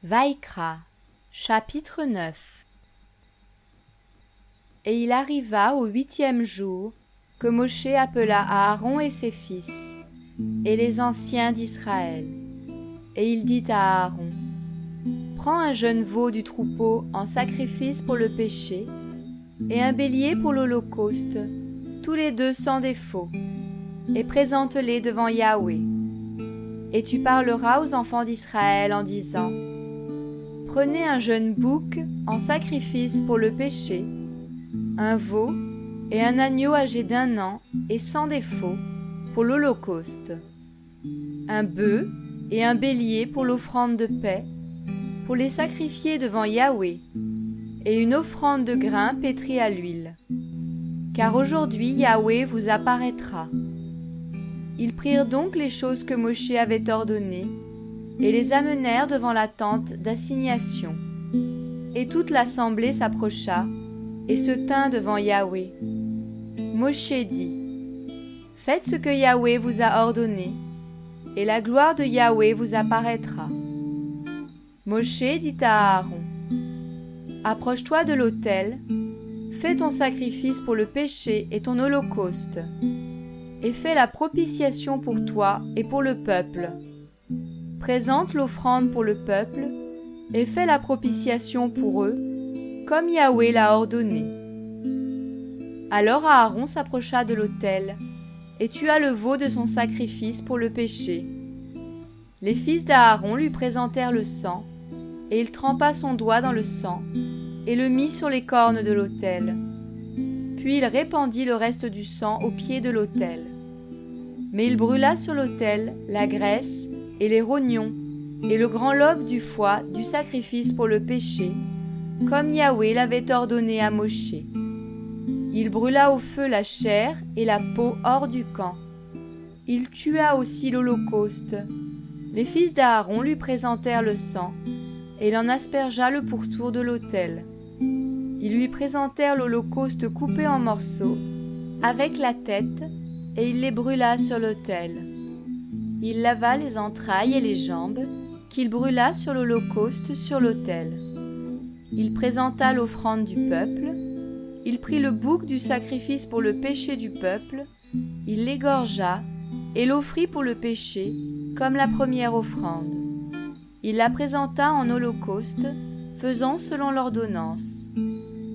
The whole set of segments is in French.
Vaikra, chapitre 9. Et il arriva au 8e jour que Moshe appela Aaron et ses fils, et les anciens d'Israël. Et il dit à Aaron, « Prends un jeune veau du troupeau en sacrifice pour le péché, et un bélier pour l'holocauste, tous les deux sans défaut, et présente-les devant Yahweh. Et tu parleras aux enfants d'Israël en disant, « Prenez un jeune bouc en sacrifice pour le péché, un veau et un agneau âgé d'1 an et sans défaut pour l'holocauste, un bœuf et un bélier pour l'offrande de paix, pour les sacrifier devant Yahweh, et une offrande de grains pétris à l'huile. Car aujourd'hui Yahweh vous apparaîtra. » Ils prirent donc les choses que Moshe avait ordonnées, et les amenèrent devant la tente d'assignation. Et toute l'assemblée s'approcha, et se tint devant Yahweh. Moshe dit, « Faites ce que Yahweh vous a ordonné, et la gloire de Yahweh vous apparaîtra. » Moshe dit à Aaron, « Approche-toi de l'autel, fais ton sacrifice pour le péché et ton holocauste, et fais la propitiation pour toi et pour le peuple. Présente l'offrande pour le peuple, et fais la propitiation pour eux, comme Yahweh l'a ordonné. » Alors Aaron s'approcha de l'autel, et tua le veau de son sacrifice pour le péché. Les fils d'Aaron lui présentèrent le sang, et il trempa son doigt dans le sang, et le mit sur les cornes de l'autel. Puis il répandit le reste du sang au pied de l'autel. Mais il brûla sur l'autel la graisse et les rognons et le grand lobe du foie du sacrifice pour le péché, comme Yahweh l'avait ordonné à Moshe. Il brûla au feu la chair et la peau hors du camp. Il tua aussi l'holocauste. Les fils d'Aaron lui présentèrent le sang, et il en aspergea le pourtour de l'autel. Ils lui présentèrent l'holocauste coupé en morceaux, avec la tête, et il les brûla sur l'autel. Il lava les entrailles et les jambes, qu'il brûla sur l'holocauste sur l'autel. Il présenta l'offrande du peuple, il prit le bouc du sacrifice pour le péché du peuple, il l'égorgea et l'offrit pour le péché, comme la première offrande. Il la présenta en holocauste, faisant selon l'ordonnance.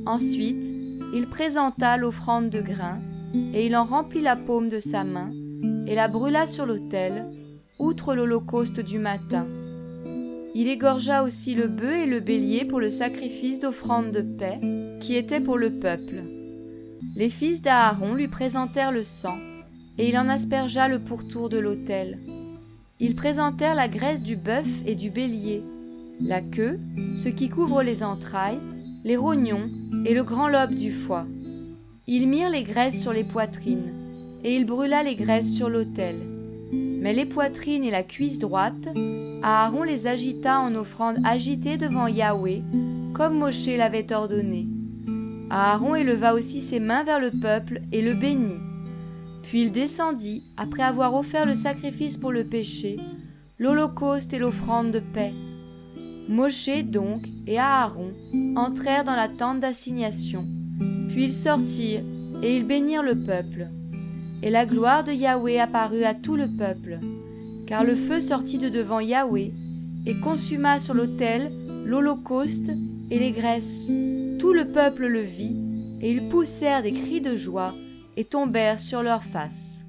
Ensuite, il présenta l'offrande de grains, et il en remplit la paume de sa main, et la brûla sur l'autel, outre l'holocauste du matin. Il égorgea aussi le bœuf et le bélier pour le sacrifice d'offrande de paix, qui était pour le peuple. Les fils d'Aaron lui présentèrent le sang, et il en aspergea le pourtour de l'autel. Ils présentèrent la graisse du bœuf et du bélier, la queue, ce qui couvre les entrailles, les rognons et le grand lobe du foie. Ils mirent les graisses sur les poitrines, et il brûla les graisses sur l'autel. Mais les poitrines et la cuisse droite, Aaron les agita en offrande agitée devant Yahweh, comme Moshe l'avait ordonné. Aaron éleva aussi ses mains vers le peuple et le bénit. Puis il descendit, après avoir offert le sacrifice pour le péché, l'holocauste et l'offrande de paix. Moshe donc et Aaron entrèrent dans la tente d'assignation. Puis ils sortirent et ils bénirent le peuple. Et la gloire de Yahweh apparut à tout le peuple, car le feu sortit de devant Yahweh et consuma sur l'autel l'holocauste et les graisses. Tout le peuple le vit, et ils poussèrent des cris de joie et tombèrent sur leurs faces.